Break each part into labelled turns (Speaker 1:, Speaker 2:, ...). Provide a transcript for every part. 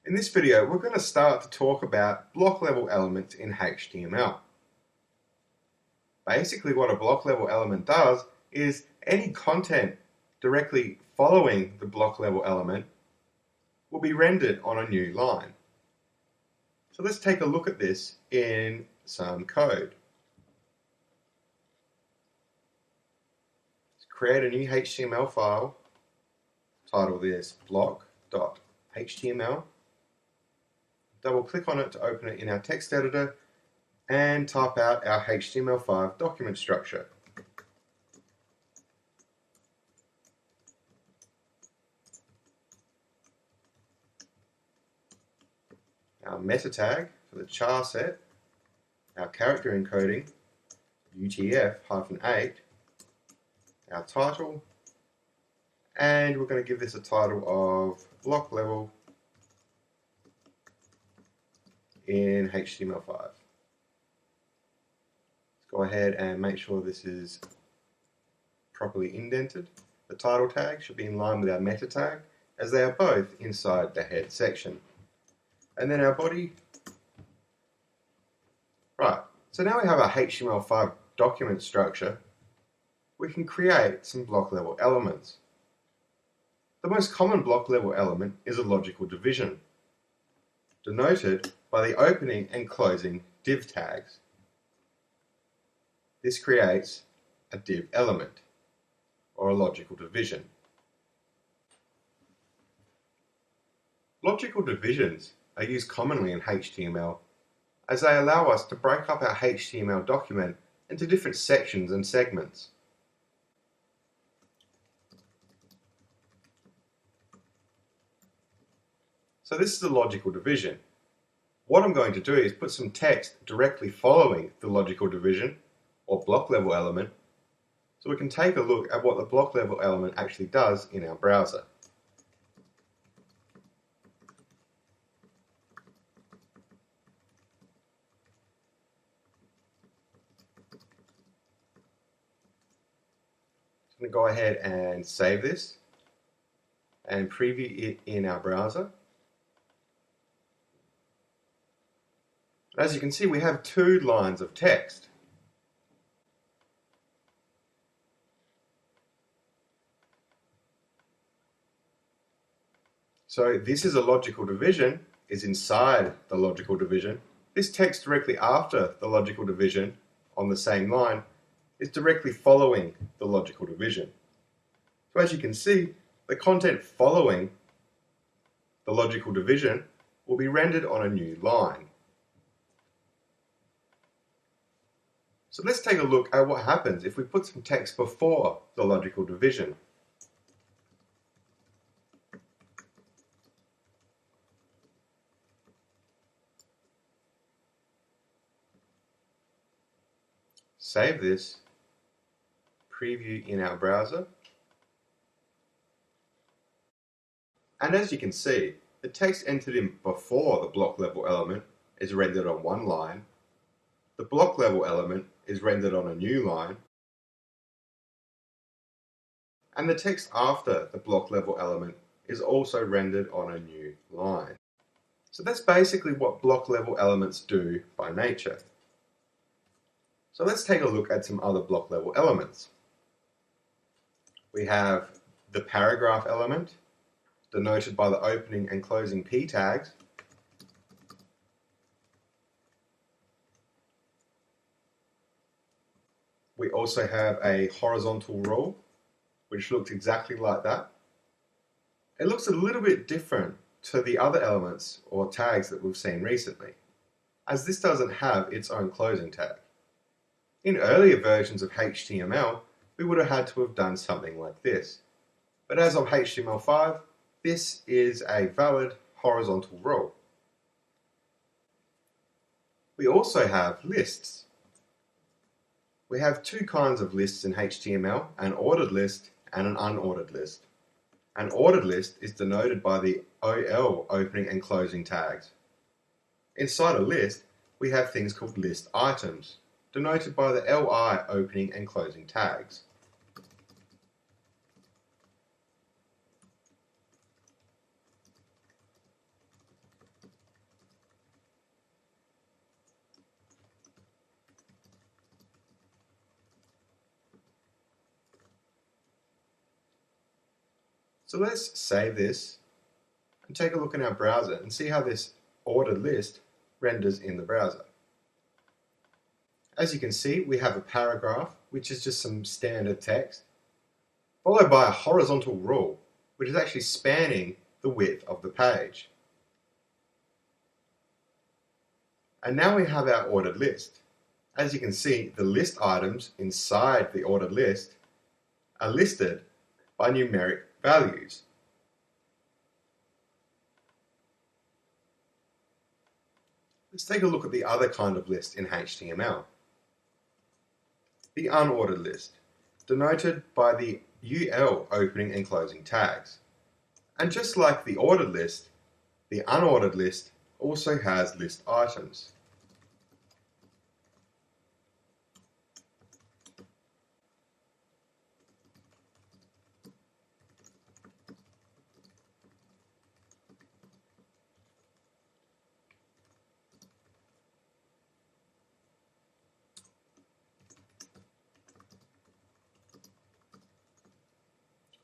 Speaker 1: In this video, we're going to start to talk about block level elements in HTML. Basically, what a block level element does is any content directly following the block level element will be rendered on a new line. So let's take a look at this in some code. Let's create a new HTML file, title this block.html. Double click on it to open it in our text editor and type out our HTML5 document structure. Our meta tag for the char set, our character encoding, UTF-8, our title, and we're going to give this a title of block level in HTML5. Let's go ahead and make sure this is properly indented. The title tag should be in line with our meta tag, as they are both inside the head section. And then our body. Right, so now we have our HTML5 document structure. We can create some block level elements. The most common block level element is a logical division, denoted by the opening and closing div tags. This creates a div element, or a logical division. Logical divisions are used commonly in HTML as they allow us to break up our HTML document into different sections and segments. So this is a logical division. What I'm going to do is put some text directly following the logical division or block level element so we can take a look at what the block level element actually does in our browser. I'm going to go ahead and save this and preview it in our browser. As you can see, we have two lines of text. So this is a logical division, is inside the logical division. This text directly after the logical division on the same line is directly following the logical division. So as you can see, the content following the logical division will be rendered on a new line. So let's take a look at what happens if we put some text before the logical division. Save this, preview in our browser. And as you can see, the text entered in before the block level element is rendered on one line. The block level element is rendered on a new line. And the text after the block level element is also rendered on a new line. So that's basically what block level elements do by nature. So let's take a look at some other block level elements. We have the paragraph element, denoted by the opening and closing p tags. We also have a horizontal rule, which looks exactly like that. It looks a little bit different to the other elements or tags that we've seen recently, as this doesn't have its own closing tag. In earlier versions of HTML, we would have had to have done something like this. But as of HTML5, this is a valid horizontal rule. We also have lists. We have two kinds of lists in HTML, an ordered list and an unordered list. An ordered list is denoted by the OL opening and closing tags. Inside a list, we have things called list items, denoted by the LI opening and closing tags. So let's save this and take a look in our browser and see how this ordered list renders in the browser. As you can see, we have a paragraph, which is just some standard text, followed by a horizontal rule, which is actually spanning the width of the page. And now we have our ordered list. As you can see, the list items inside the ordered list are listed by numeric values. Let's take a look at the other kind of list in HTML. The unordered list, denoted by the UL opening and closing tags. And just like the ordered list, the unordered list also has list items.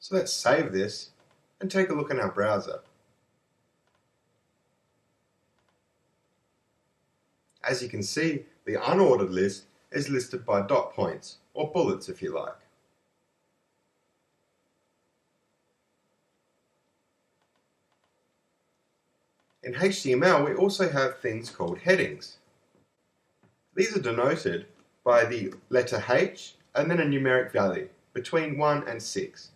Speaker 1: So let's save this and take a look in our browser. As you can see, the unordered list is listed by dot points, or bullets if you like. In HTML, we also have things called headings. These are denoted by the letter H and then a numeric value between 1 and 6.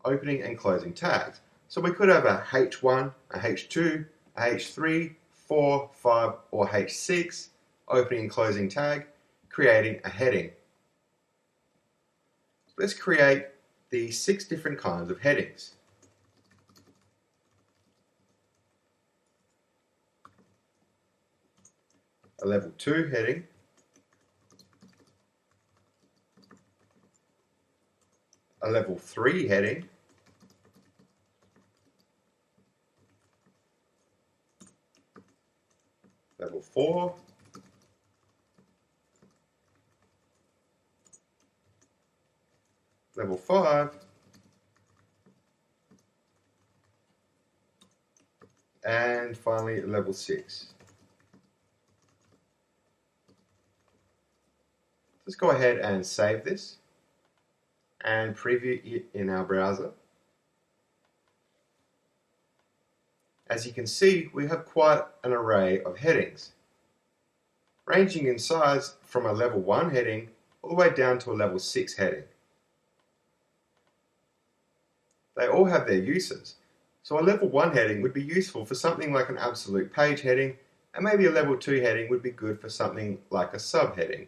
Speaker 1: Opening and closing tags. So we could have a H1, a H2, a H3, 4, 5, or H6, opening and closing tag, creating a heading. Let's create the 6 different kinds of headings. A level 2 heading, a level 3 heading, level 4, level 5, and finally level 6. Let's go ahead and save this and preview it in our browser. As you can see, we have quite an array of headings, ranging in size from a level 1 heading all the way down to a level 6 heading. They all have their uses, so a level 1 heading would be useful for something like an absolute page heading, and maybe a level 2 heading would be good for something like a subheading.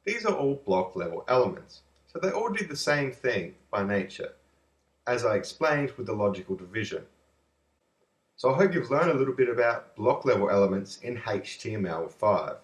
Speaker 1: These are all block level elements, so they all do the same thing by nature, as I explained with the logical division. So I hope you've learned a little bit about block level elements in HTML5.